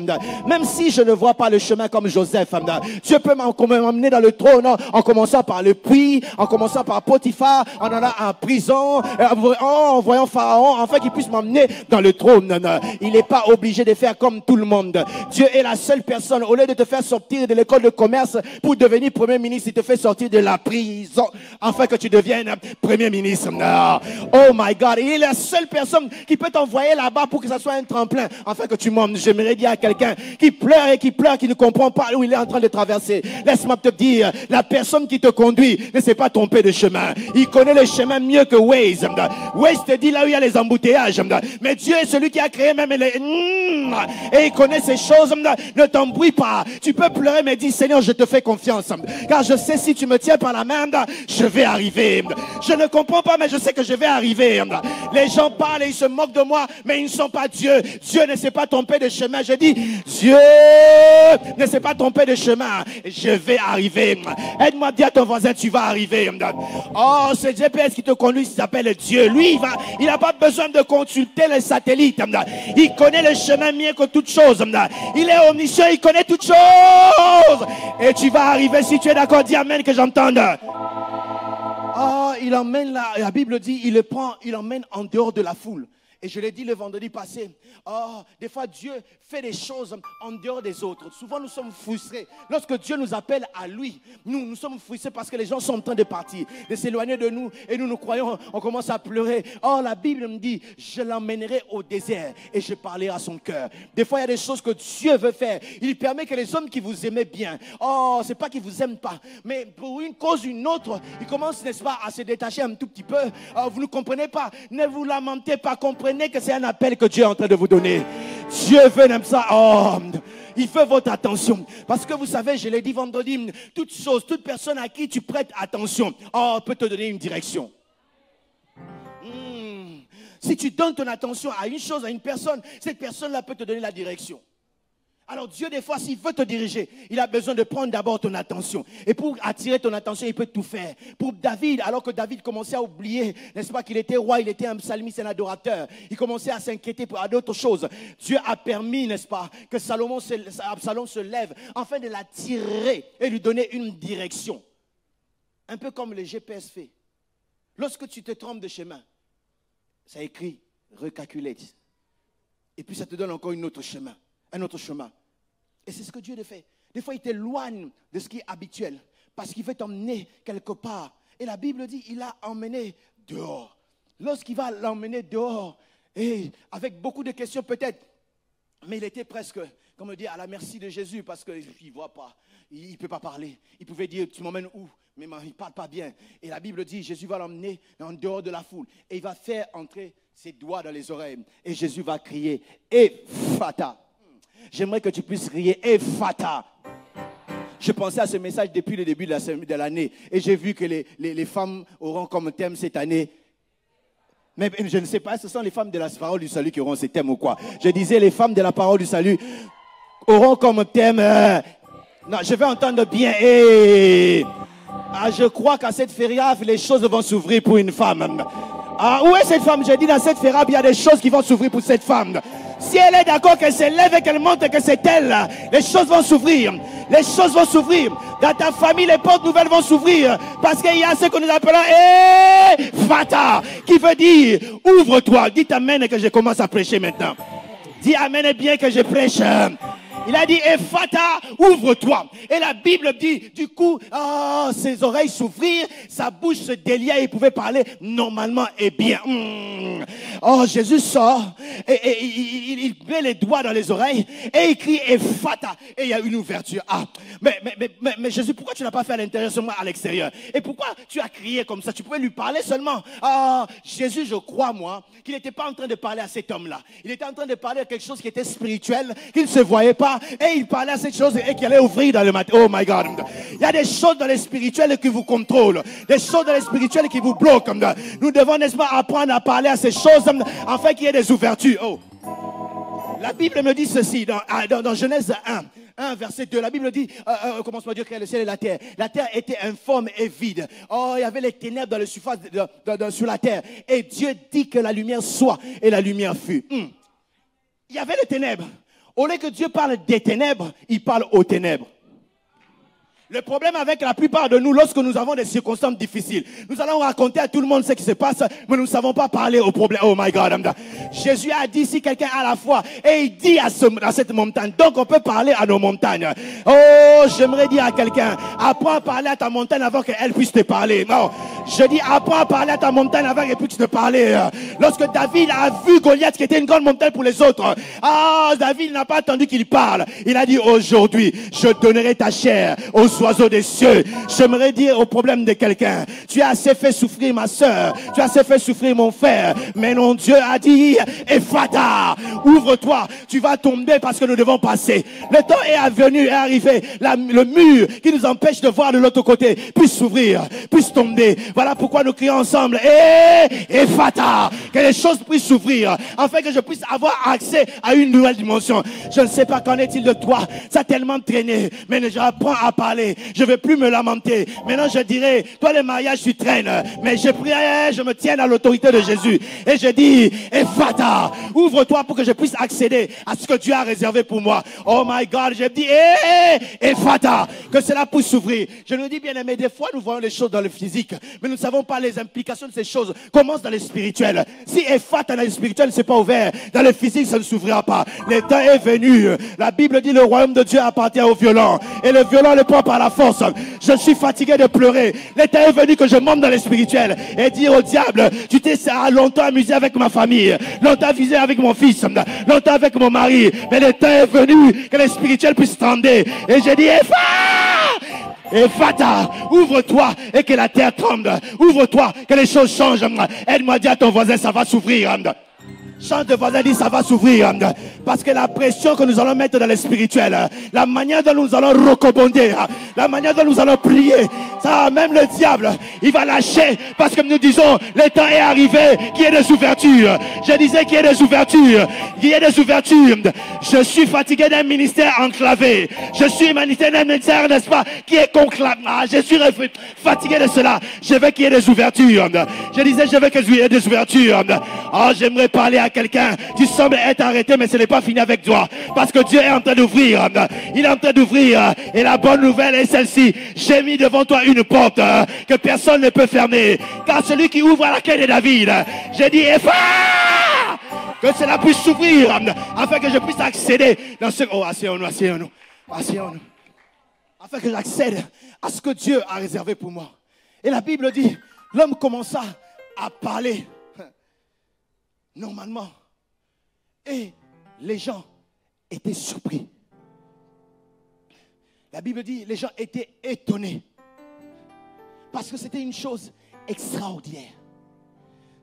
Même si je ne vois pas le chemin comme Joseph, Dieu peut m'emmener dans le trône en commençant par le puits, en commençant par Potiphar, en allant en prison, en voyant Pharaon, afin qu'il puisse m'emmener dans le trône. Il n'est pas obligé de faire comme tout le monde. Dieu est la seule personne, au lieu de te faire sortir de l'école de commerce pour devenir premier ministre, il te fait sortir de la prison, afin que tu deviennes premier ministre. Oh my God, il est la seule personne qui peut t'envoyer là-bas pour que ça soit un tremplin, afin que tu montes. J'aimerais dire à quelqu'un qui pleure, qui ne comprend pas où il est en train de traverser. Laisse-moi te dire, la personne qui te conduit ne sait pas tromper de chemin. Il connaît le chemin mieux que Waze. Waze te dit là où il y a les embouteillages. Mais Dieu est celui qui a créé même les... Et il connaît ces choses. Ne t'embrouille pas. Tu peux pleurer, mais dis, Seigneur, je te fais confiance. Car je sais, si tu me tiens par la main, je vais arriver. Je ne comprends pas, mais je sais que je vais arriver. Les gens parlent et ils se moquent de moi, mais ils ne sont pas Dieu. Dieu ne s'est pas trompé de chemin. Je dis, Dieu ne s'est pas trompé de chemin. Je vais arriver. Aide-moi à dire à ton voisin, tu vas arriver. Oh, c'est GPS qui te conduit, il s'appelle Dieu. Lui, il n'a pas besoin de consulter les satellites. Il connaît le chemin mieux que toute chose. Il est omniscient, il connaît toutes choses. Et tu vas arriver, si tu es d'accord, dis amen que j'entende. Oh, il emmène là, la Bible dit, il emmène en dehors de la foule. Et je l'ai dit le vendredi passé, des fois Dieu fait des choses en dehors des autres. Souvent nous sommes frustrés. Lorsque Dieu nous appelle à lui, nous sommes frustrés parce que les gens sont en train de partir, de s'éloigner de nous. Et nous croyons, on commence à pleurer. Oh, la Bible me dit, je l'emmènerai au désert et je parlerai à son cœur. Des fois il y a des choses que Dieu veut faire. Il permet que les hommes qui vous aimaient bien, c'est pas qu'ils vous aiment pas, mais pour une cause ou une autre, ils commencent, n'est-ce pas, à se détacher un tout petit peu. Vous ne comprenez pas, ne vous lamentez pas, comprenez que c'est un appel que Dieu est en train de vous donner. Dieu veut comme ça. Il veut votre attention. Parce que vous savez, je l'ai dit vendredi, toute personne à qui tu prêtes attention, peut te donner une direction. Si tu donnes ton attention à une chose, à une personne, cette personne-là peut te donner la direction. Alors Dieu, des fois, s'il veut te diriger, il a besoin de prendre d'abord ton attention. Et pour attirer ton attention, il peut tout faire. Pour David, alors que David commençait à oublier, n'est-ce pas, qu'il était roi, il était un psalmiste, un adorateur. Il commençait à s'inquiéter pour d'autres choses. Dieu a permis, n'est-ce pas, que Absalom se lève, afin de l'attirer et lui donner une direction. Un peu comme le GPS fait. Lorsque tu te trompes de chemin, ça écrit recalculate. Et puis ça te donne encore un autre chemin. Et c'est ce que Dieu le fait. Des fois, il t'éloigne de ce qui est habituel parce qu'il veut t'emmener quelque part. Et la Bible dit, il l'a emmené dehors. Lorsqu'il va l'emmener dehors, et avec beaucoup de questions peut-être, mais il était presque, comme on dit, à la merci de Jésus parce qu'il ne voit pas, il ne peut pas parler. Il pouvait dire, tu m'emmènes où? Mais il ne parle pas bien. Et la Bible dit, Jésus va l'emmener en dehors de la foule et il va faire entrer ses doigts dans les oreilles. Et Jésus va crier, Ephata. J'aimerais que tu puisses crier Ephata. Je pensais à ce message depuis le début de l'année. Et j'ai vu que les femmes auront comme thème cette année. Mais je ne sais pas, ce sont les femmes de la parole du salut qui auront ce thème ou quoi. Je disais, les femmes de la parole du salut auront comme thème... non, je vais entendre bien. Je crois qu'à cette fériaf, les choses vont s'ouvrir pour une femme. Où est cette femme? J'ai dit, dans cette fériaf, il y a des choses qui vont s'ouvrir pour cette femme. Si elle est d'accord qu'elle se lève et qu'elle montre que c'est elle, les choses vont s'ouvrir. Les choses vont s'ouvrir. Dans ta famille, les portes nouvelles vont s'ouvrir. Parce qu'il y a ce que nous appelons Fata, qui veut dire ouvre-toi. Dites amen et que je commence à prêcher maintenant. Dis amen et bien que je prêche. Il a dit, Ephata, ouvre-toi. Et la Bible dit, du coup, ses oreilles s'ouvrirent, sa bouche se délia et il pouvait parler normalement et bien. Jésus sort et il met les doigts dans les oreilles et il crie Ephata. Et il y a une ouverture. Mais Jésus, pourquoi tu n'as pas fait à l'intérieur seulement à l'extérieur? Et pourquoi tu as crié comme ça? Tu pouvais lui parler seulement. Jésus, je crois, moi, qu'il n'était pas en train de parler à cet homme-là. Il était en train de parler à quelque chose qui était spirituel, qu'il ne se voyait pas. Et il parlait à cette chose et qu'il allait ouvrir dans le matin. Oh my God. Il y a des choses dans les spirituels qui vous contrôlent. Des choses dans les spirituels qui vous bloquent. Nous devons, n'est-ce pas, apprendre à parler à ces choses afin qu'il y ait des ouvertures. La Bible me dit ceci dans Genèse 1, verset 2. La Bible dit, commence par Dieu créer le ciel et la terre. La terre était informe et vide. Il y avait les ténèbres dans le surface sur la terre. Et Dieu dit que la lumière soit et la lumière fut. Il y avait les ténèbres. Au lieu que Dieu parle des ténèbres, il parle aux ténèbres. Le problème avec la plupart de nous, lorsque nous avons des circonstances difficiles, nous allons raconter à tout le monde ce qui se passe, mais nous ne savons pas parler au problème. Oh my God. Jésus a dit, si quelqu'un a la foi, et il dit à cette montagne, donc on peut parler à nos montagnes. J'aimerais dire à quelqu'un, apprends à parler à ta montagne avant qu'elle puisse te parler. Non, je dis, apprends à parler à ta montagne avant qu'elle puisse te parler. Lorsque David a vu Goliath, qui était une grande montagne pour les autres, David n'a pas attendu qu'il parle. Il a dit, aujourd'hui, je donnerai ta chair aux oiseaux des cieux. J'aimerais dire au problème de quelqu'un, tu as assez fait souffrir ma soeur, tu as assez fait souffrir mon frère, mais non, Dieu a dit, Ephata, ouvre-toi, tu vas tomber parce que nous devons passer. Le temps est arrivé, le mur qui nous empêche de voir de l'autre côté puisse s'ouvrir, puisse tomber. Voilà pourquoi nous crions ensemble, Ephata, que les choses puissent s'ouvrir, afin que je puisse avoir accès à une nouvelle dimension. Je ne sais pas qu'en est-il de toi, ça a tellement traîné, mais j'apprends à parler. Je ne vais plus me lamenter. Maintenant, je dirais, toi, le mariage, tu traînes. Mais je prie, je me tiens à l'autorité de Jésus. Et je dis, Ephata, ouvre-toi pour que je puisse accéder à ce que Dieu a réservé pour moi. Oh my God, je dis, Ephata, que cela puisse s'ouvrir. Je nous dis, bien aimé, des fois, nous voyons les choses dans le physique, mais nous ne savons pas les implications de ces choses. Commence dans le spirituel. Si Ephata dans le spirituel, c'est pas ouvert, dans le physique, ça ne s'ouvrira pas. Le temps est venu. La Bible dit, le royaume de Dieu appartient aux violents. Et le violent le prend par la force. Je suis fatigué de pleurer. L'état est venu que je monte dans le spirituel et dire au diable, tu t'es longtemps amusé avec ma famille, longtemps amusé avec mon fils, longtemps avec mon mari, mais l'état est venu que le spirituel puisse tender. Et j'ai dit, Ephata, ouvre-toi et que la terre tremble. Ouvre-toi, que les choses changent. Aide-moi à dire à ton voisin, ça va s'ouvrir. Chante de voisin, dit ça va s'ouvrir. Parce que la pression que nous allons mettre dans le spirituel, la manière dont nous allons recobonder, la manière dont nous allons prier, ça, même le diable, il va lâcher. Parce que nous disons, le temps est arrivé, qu'il y ait des ouvertures. Je disais qu'il y ait des ouvertures. Qu'il y ait des ouvertures. Je suis fatigué d'un ministère enclavé. Je suis ministère d'un ministère, n'est-ce pas, qui est conclavé. Je suis fatigué de cela. Je veux qu'il y ait des ouvertures. Je disais, je veux qu'il y ait des ouvertures. J'aimerais parler à quelqu'un. Tu sembles être arrêté, mais ce n'est pas fini avec toi. Parce que Dieu est en train d'ouvrir. Il est en train d'ouvrir. Et la bonne nouvelle est celle-ci. J'ai mis devant toi une porte que personne ne peut fermer. Car celui qui ouvre à la quai de David, j'ai dit, Epha! Que cela puisse s'ouvrir afin que je puisse accéder dans ce... Oh, asseyons-nous. Afin que j'accède à ce que Dieu a réservé pour moi. Et la Bible dit, l'homme commença à parler normalement. Et les gens étaient surpris. La Bible dit, les gens étaient étonnés. Parce que c'était une chose extraordinaire.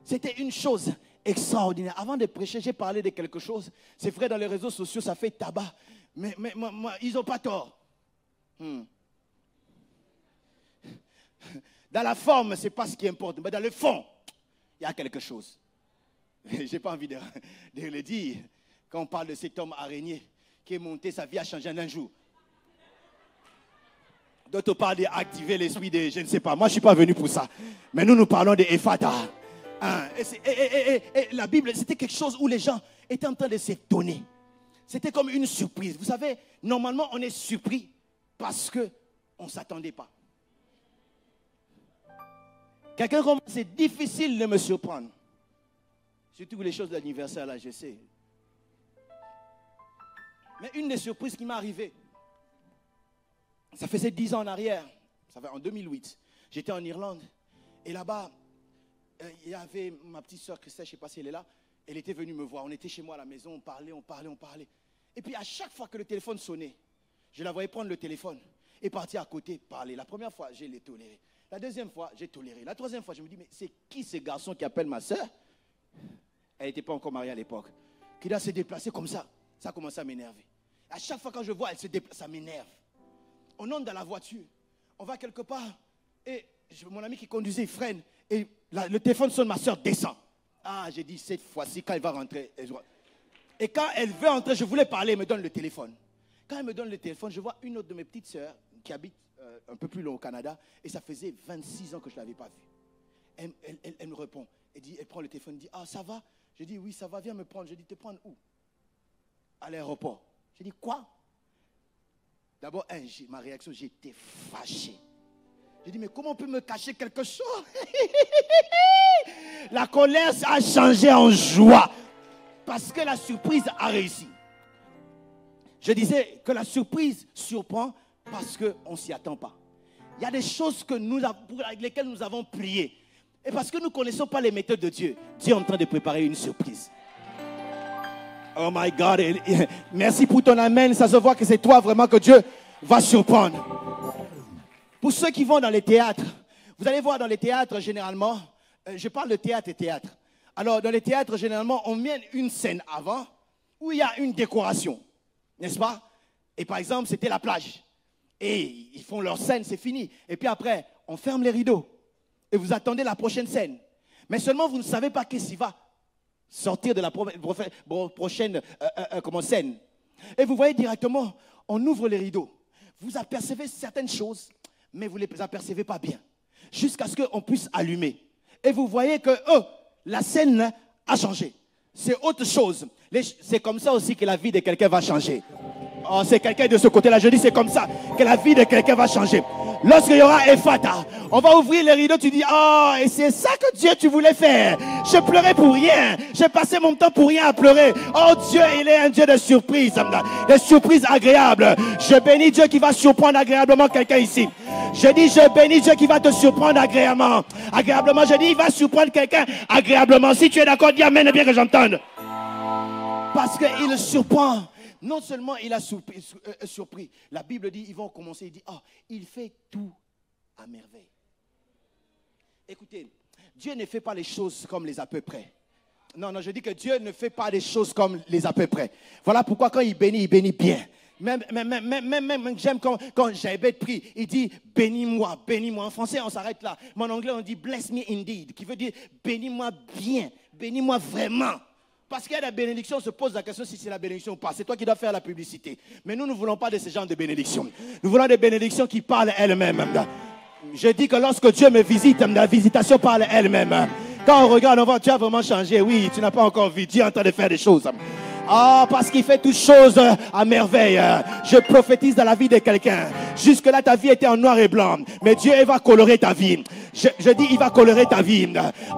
C'était une chose extraordinaire. Avant de prêcher, j'ai parlé de quelque chose. C'est vrai, dans les réseaux sociaux, ça fait tabac. Mais ils n'ont pas tort. Dans la forme, ce n'est pas ce qui importe. Mais dans le fond, il y a quelque chose. Je n'ai pas envie de le dire. Quand on parle de cet homme araignée qui est monté, sa vie a changé en un jour. D'autres parlent d'activer l'esprit de... Je ne sais pas. Moi, je ne suis pas venu pour ça. Mais nous parlons de Ephata. Et la Bible, c'était quelque chose où les gens étaient en train de s'étonner. C'était comme une surprise. Vous savez, normalement, on est surpris parce qu'on ne s'attendait pas. Quelqu'un comme c'est difficile de me surprendre. Surtout les choses de l'anniversaire, là, je sais. Mais une des surprises qui m'est arrivée, ça faisait 10 ans en arrière, ça fait en 2008. J'étais en Irlande et là-bas, il y avait ma petite soeur Christelle, je ne sais pas si elle est là, elle était venue me voir. On était chez moi à la maison, on parlait. Et puis à chaque fois que le téléphone sonnait, je la voyais prendre le téléphone et partir à côté, parler. La première fois, je l'ai toléré. La deuxième fois, j'ai toléré. La troisième fois, je me dis, mais c'est qui ce garçon qui appelle ma soeur? Elle n'était pas encore mariée à l'époque. Qui doit se déplacer comme ça. Ça a commencé à m'énerver. À chaque fois quand je vois, elle se déplace, ça m'énerve. On entre dans la voiture, on va quelque part, et mon ami qui conduisait, il freine, et le téléphone sonne, ma soeur descend. J'ai dit, cette fois-ci, quand elle va rentrer, et quand elle veut entrer, je voulais parler, elle me donne le téléphone. Quand elle me donne le téléphone, je vois une autre de mes petites sœurs qui habite un peu plus loin au Canada, et ça faisait 26 ans que je ne l'avais pas vue. Elle me répond, elle prend le téléphone, elle dit, ça va? Je dis, oui, ça va, viens me prendre. Je dis, te prendre où? À l'aéroport. Je dis, quoi? D'abord, ma réaction, j'étais fâché. J'ai dit, mais comment on peut me cacher quelque chose? La colère a changé en joie. Parce que la surprise a réussi. Je disais que la surprise surprend parce qu'on ne s'y attend pas. Il y a des choses pour lesquelles nous avons prié. Et parce que nous ne connaissons pas les méthodes de Dieu, Dieu est en train de préparer une surprise. Oh my God, merci pour ton amen. Ça se voit que c'est toi vraiment que Dieu va surprendre. Pour ceux qui vont dans les théâtres, vous allez voir dans les théâtres généralement, je parle de théâtre et théâtre. Alors dans les théâtres généralement, on met une scène avant où il y a une décoration, n'est-ce pas? Et par exemple, c'était la plage. Et ils font leur scène, c'est fini. Et puis après, on ferme les rideaux. Et vous attendez la prochaine scène. Mais seulement vous ne savez pas qu'est-ce qui va sortir de la prochaine scène. Et vous voyez directement, on ouvre les rideaux. Vous apercevez certaines choses, mais vous ne les apercevez pas bien. Jusqu'à ce qu'on puisse allumer. Et vous voyez que la scène a changé. C'est autre chose. C'est comme ça aussi que la vie de quelqu'un va changer. Oh, c'est quelqu'un de ce côté-là. Je dis c'est comme ça que la vie de quelqu'un va changer. Lorsqu'il y aura Ephata, on va ouvrir les rideaux, tu dis, et c'est ça que Dieu tu voulais faire. Je pleurais pour rien. J'ai passé mon temps pour rien à pleurer. Oh Dieu, il est un Dieu de surprises. Des surprises agréables. Je bénis Dieu qui va surprendre agréablement quelqu'un ici. Je dis, je bénis Dieu qui va te surprendre agréablement. Agréablement, je dis, il va surprendre quelqu'un agréablement. Si tu es d'accord, dis amen, bien que j'entende. Parce qu'il surprend. Non seulement il a surpris, la Bible dit, ils vont commencer, il dit, il fait tout à merveille. Écoutez, Dieu ne fait pas les choses comme les à peu près. Non, je dis que Dieu ne fait pas des choses comme les à peu près. Voilà pourquoi quand il bénit bien. Même j'aime quand Jabez prie, il dit bénis-moi, bénis-moi. En français, on s'arrête là. Mais en anglais, on dit bless me indeed, qui veut dire bénis-moi bien, bénis-moi vraiment. Parce qu'il y a la bénédiction, on se pose la question si c'est la bénédiction ou pas. C'est toi qui dois faire la publicité. Mais nous ne voulons pas de ce genre de bénédiction. Nous voulons des bénédictions qui parlent elles-mêmes. Je dis que lorsque Dieu me visite, la visitation parle elle-même. Quand on regarde, on voit, tu as vraiment changé. Oui, tu n'as pas encore vu. Dieu est en train de faire des choses. Ah, parce qu'il fait toutes choses à merveille. Je prophétise dans la vie de quelqu'un. Jusque-là, ta vie était en noir et blanc. Mais Dieu, il va colorer ta vie. Je dis, il va colorer ta vie.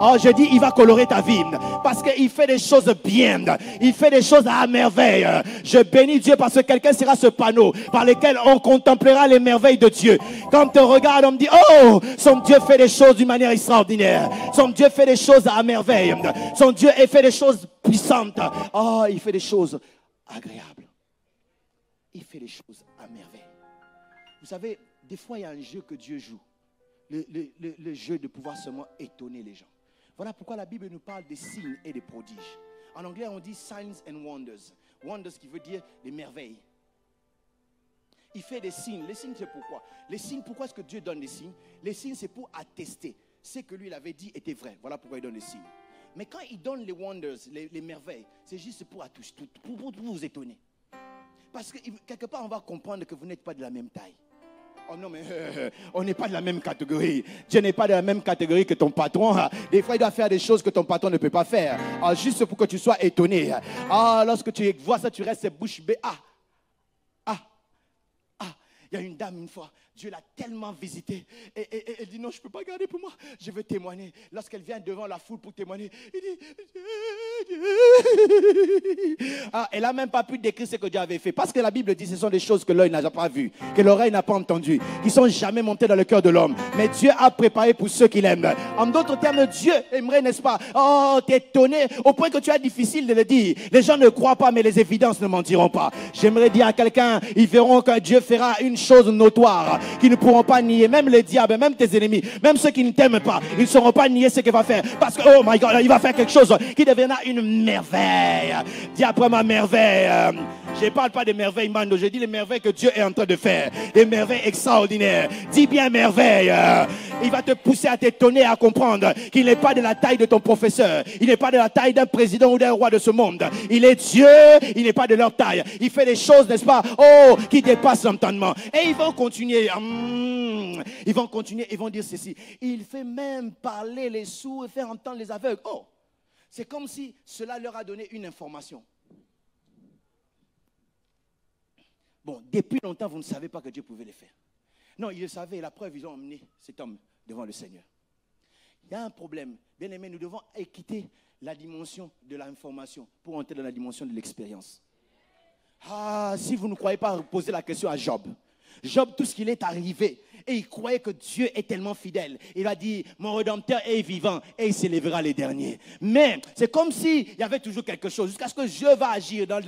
Oh, je dis, il va colorer ta vie. Parce qu'il fait des choses bien. Il fait des choses à merveille. Je bénis Dieu parce que quelqu'un sera ce panneau par lequel on contemplera les merveilles de Dieu. Quand on regarde, on me dit, oh, son Dieu fait des choses d'une manière extraordinaire. Son Dieu fait des choses à merveille. Son Dieu fait des choses puissantes. Oh, il fait des choses agréables. Il fait des choses à merveille. Vous savez, des fois, il y a un jeu que Dieu joue. Le jeu de pouvoir seulement étonner les gens. Voilà pourquoi la Bible nous parle des signes et des prodiges. En anglais, on dit signs and wonders. Wonders qui veut dire les merveilles. Il fait des signes. Les signes, c'est pourquoi? Les signes, pourquoi est-ce que Dieu donne des signes? Les signes, c'est pour attester. Ce que lui, il avait dit était vrai. Voilà pourquoi il donne des signes. Mais quand il donne les wonders, les merveilles, c'est juste pour vous étonner. Parce que quelque part, on va comprendre que vous n'êtes pas de la même taille. Oh non, mais on n'est pas de la même catégorie. Dieu n'est pas de la même catégorie que ton patron. Des fois, il doit faire des choses que ton patron ne peut pas faire. Juste pour que tu sois étonné. Lorsque tu vois ça, tu restes bouche bée. Il y a une dame une fois, Dieu l'a tellement visitée. Et elle dit non, je ne peux pas garder pour moi. Je veux témoigner. Lorsqu'elle vient devant la foule pour témoigner, il dit elle n'a même pas pu décrire ce que Dieu avait fait. Parce que la Bible dit que ce sont des choses que l'œil n'a pas vues, que l'oreille n'a pas entendues, qui ne sont jamais montées dans le cœur de l'homme. Mais Dieu a préparé pour ceux qui l'aiment. En d'autres termes, Dieu aimerait, n'est-ce pas, t'étonner au point que tu as difficile de le dire. Les gens ne croient pas, mais les évidences ne mentiront pas. J'aimerais dire à quelqu'un, ils verront que Dieu fera une chose notoire qu'ils ne pourront pas nier. Même les diables, même tes ennemis, même ceux qui ne t'aiment pas, ils ne sauront pas nier ce qu'il va faire. Parce que, oh my God, il va faire quelque chose qui deviendra une merveille. Dis après ma merveille. Je ne parle pas des merveilles, Mando. Je dis les merveilles que Dieu est en train de faire. Des merveilles extraordinaires. Dis bien merveille. Il va te pousser à t'étonner, à comprendre qu'il n'est pas de la taille de ton professeur. Il n'est pas de la taille d'un président ou d'un roi de ce monde. Il est Dieu. Il n'est pas de leur taille. Il fait des choses, n'est-ce pas, qui dépassent l'entendement. Et ils vont continuer. Ils vont continuer. Ils vont dire ceci. Il fait même parler les sourds et faire entendre les aveugles. Oh, c'est comme si cela leur a donné une information. Bon, depuis longtemps, vous ne savez pas que Dieu pouvait le faire. Non, ils le savaient. La preuve, ils ont emmené cet homme devant le Seigneur. Il y a un problème. Bien aimé, nous devons quitter la dimension de l'information pour entrer dans la dimension de l'expérience. Si vous ne croyez pas, posez la question à Job. Job, tout ce qu'il est arrivé, et il croyait que Dieu est tellement fidèle. Il a dit, mon Rédempteur est vivant et il s'élèvera les derniers. Mais c'est comme s'il y avait toujours quelque chose, jusqu'à ce que Dieu va agir. Dans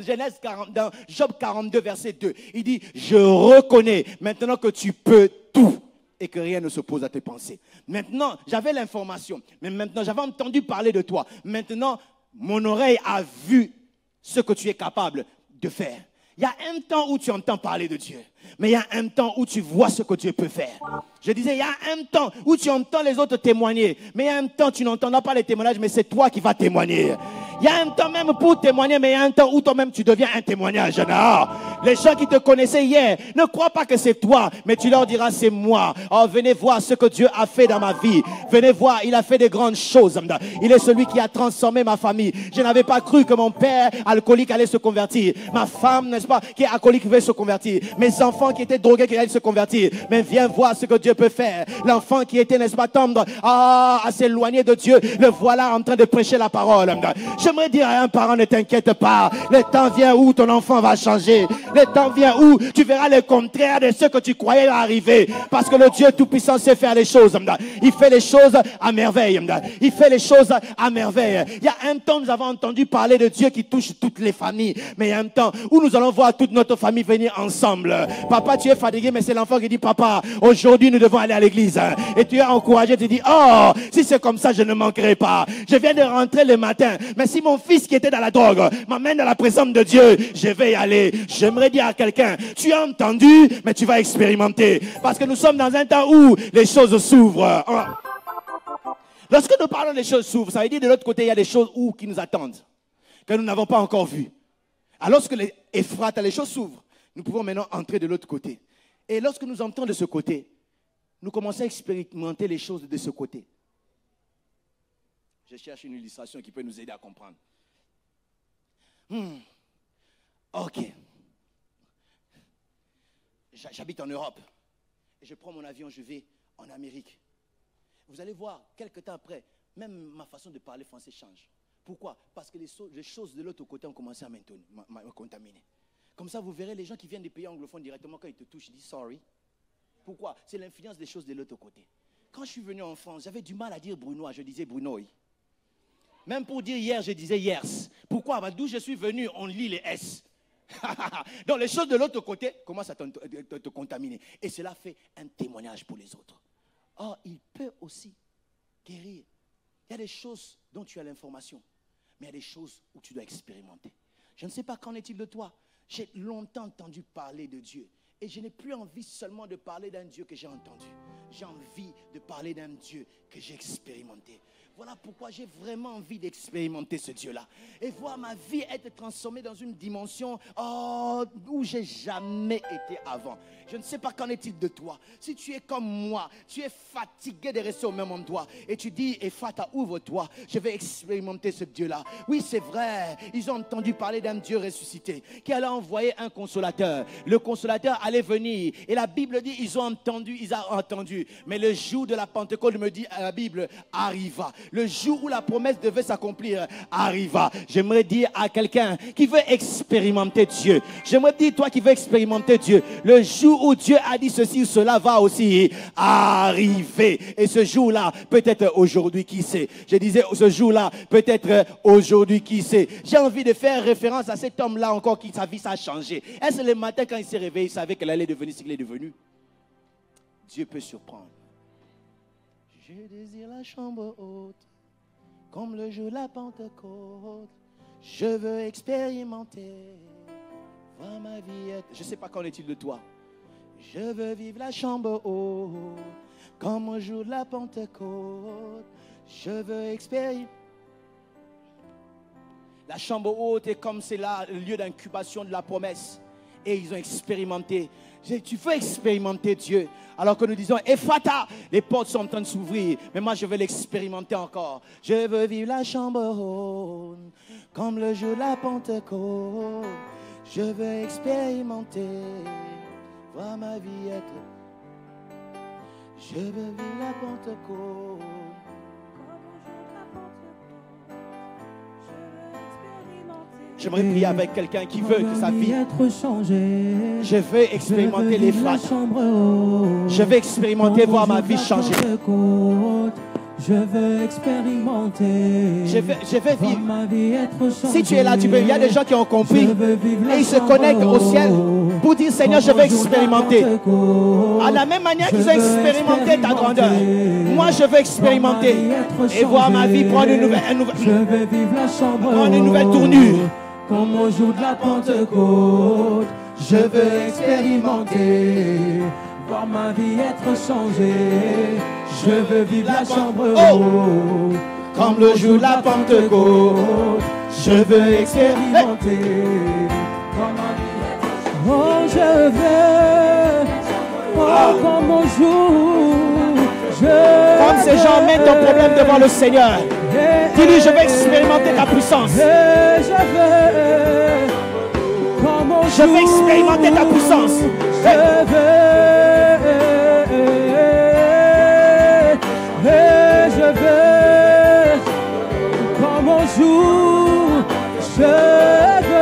Job 42, verset 2, il dit, je reconnais maintenant que tu peux tout et que rien ne s'oppose à tes pensées. Maintenant, j'avais l'information, mais maintenant, j'avais entendu parler de toi. Maintenant, mon oreille a vu ce que tu es capable de faire. Il y a un temps où tu entends parler de Dieu, mais il y a un temps où tu vois ce que Dieu peut faire. Je disais, il y a un temps où tu entends les autres témoigner, mais il y a un temps où tu n'entendras pas les témoignages, mais c'est toi qui vas témoigner. Il y a un temps même pour témoigner, mais il y a un temps où toi-même tu deviens un témoignage. Non. Les gens qui te connaissaient hier ne croient pas que c'est toi, mais tu leur diras c'est moi. Venez voir ce que Dieu a fait dans ma vie. Venez voir, il a fait des grandes choses. Il est celui qui a transformé ma famille. Je n'avais pas cru que mon père alcoolique allait se convertir. Ma femme, n'est-ce pas, qui est alcoolique va se convertir. Mes enfants qui étaient drogués qui allaient se convertir. Mais viens voir ce que Dieu peut faire. L'enfant qui était, n'est-ce pas, tendre, à s'éloigner de Dieu, le voilà en train de prêcher la parole. J'aimerais dire à un parent, ne t'inquiète pas. Le temps vient où ton enfant va changer. Le temps vient où tu verras le contraire de ce que tu croyais arriver. Parce que le Dieu Tout-Puissant sait faire les choses. Il fait les choses à merveille. Il fait les choses à merveille. Il y a un temps, nous avons entendu parler de Dieu qui touche toutes les familles. Mais il y a un temps où nous allons voir toute notre famille venir ensemble. Papa, tu es fatigué, mais c'est l'enfant qui dit, papa, aujourd'hui nous devons aller à l'église. Et tu es encouragé, tu dis, oh, si c'est comme ça, je ne manquerai pas. Je viens de rentrer le matin, mais si mon fils qui était dans la drogue m'amène dans la présence de Dieu, je vais y aller. J'aimerais dire à quelqu'un, tu as entendu, mais tu vas expérimenter. Parce que nous sommes dans un temps où les choses s'ouvrent. Lorsque nous parlons des choses s'ouvrent, ça veut dire de l'autre côté, il y a des choses qui nous attendent, que nous n'avons pas encore vues. Alors lorsque les Ephrata, les choses s'ouvrent, nous pouvons maintenant entrer de l'autre côté. Et lorsque nous entrons de ce côté, nous commençons à expérimenter les choses de ce côté. Je cherche une illustration qui peut nous aider à comprendre. Ok. J'habite en Europe. Et je prends mon avion, je vais en Amérique. Vous allez voir, quelques temps après, même ma façon de parler français change. Pourquoi? Parce que les choses de l'autre côté ont commencé à me contaminer. Comme ça, vous verrez les gens qui viennent des pays anglophones directement, quand ils te touchent, ils disent sorry. Pourquoi? C'est l'influence des choses de l'autre côté. Quand je suis venu en France, j'avais du mal à dire Brunois, je disais Brunoï. Même pour dire hier, je disais yers. Pourquoi? D'où je suis venu, on lit les S. Donc les choses de l'autre côté commencent à te contaminer. Et cela fait un témoignage pour les autres. Or, il peut aussi guérir. Il y a des choses dont tu as l'information, mais il y a des choses où tu dois expérimenter. Je ne sais pas qu'en est-il de toi. J'ai longtemps entendu parler de Dieu. Et je n'ai plus envie seulement de parler d'un Dieu que j'ai entendu. J'ai envie de parler d'un Dieu que j'ai expérimenté. Voilà pourquoi j'ai vraiment envie d'expérimenter ce Dieu-là. Et voir ma vie être transformée dans une dimension où j'ai jamais été avant. Je ne sais pas qu'en est-il de toi. Si tu es comme moi, tu es fatigué de rester au même endroit. Et tu dis, Ephrata, ouvre-toi. Je vais expérimenter ce Dieu-là. Oui, c'est vrai. Ils ont entendu parler d'un Dieu ressuscité qui allait envoyer un consolateur. Le consolateur allait venir. Et la Bible dit, ils ont entendu. Mais le jour de la Pentecôte, me dit la Bible, arriva. Le jour où la promesse devait s'accomplir arriva. J'aimerais dire à quelqu'un qui veut expérimenter Dieu. J'aimerais dire, toi qui veux expérimenter Dieu, le jour où Dieu a dit ceci ou cela va aussi arriver. Et ce jour-là, peut-être aujourd'hui, qui sait? Je disais, ce jour-là, peut-être aujourd'hui, qui sait? J'ai envie de faire référence à cet homme-là encore qui sa vie ça a changé. Est-ce que le matin quand il s'est réveillé, il savait qu'elle allait devenir ce qu'il est devenu? Dieu peut surprendre. Je désire la chambre haute, comme le jour de la Pentecôte. Je veux expérimenter, voir ma vie être... Je ne sais pas qu'en est-il de toi. Je veux vivre la chambre haute, comme le jour de la Pentecôte. Je veux expérimenter. La chambre haute est comme c'est là le lieu d'incubation de la promesse. Et ils ont expérimenté. Tu veux expérimenter Dieu. Alors que nous disons, Ephrata, les portes sont en train de s'ouvrir. Mais moi, je veux l'expérimenter encore. Je veux vivre la chambre haute, comme le jour de la Pentecôte. Je veux expérimenter, voir ma vie être. Je veux vivre la Pentecôte. J'aimerais prier avec quelqu'un qui veut que sa vie être changée. Je veux expérimenter les phrases. Je veux expérimenter, voir ma vie changer. Je veux expérimenter. Je veux vivre. Ma vie être si tu es là, tu peux. Il y a des gens qui ont compris et ils se connectent au ciel pour dire Seigneur, je veux expérimenter. À la même manière qu'ils ont expérimenté ta grandeur, moi je veux expérimenter et voir ma vie prendre une nouvelle tournure. Comme au jour de la Pentecôte, je veux expérimenter, voir ma vie être changée. Je veux vivre la chambre haute, comme le jour de la Pentecôte. Je veux expérimenter, voir ma vie être changée. Oh, je veux, comme au jour. Comme ces gens mettent ton problème devant le Seigneur. Dis-lui, je vais expérimenter ta puissance. Je vais expérimenter ta puissance. Je veux, comme au jour, je veux.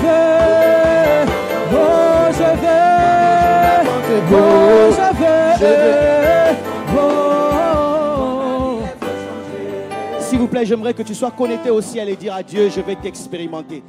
veux, oh je veux, oh je veux, oh. S'il vous plaît, j'aimerais que tu sois connecté au ciel et dire à Dieu, je vais t'expérimenter.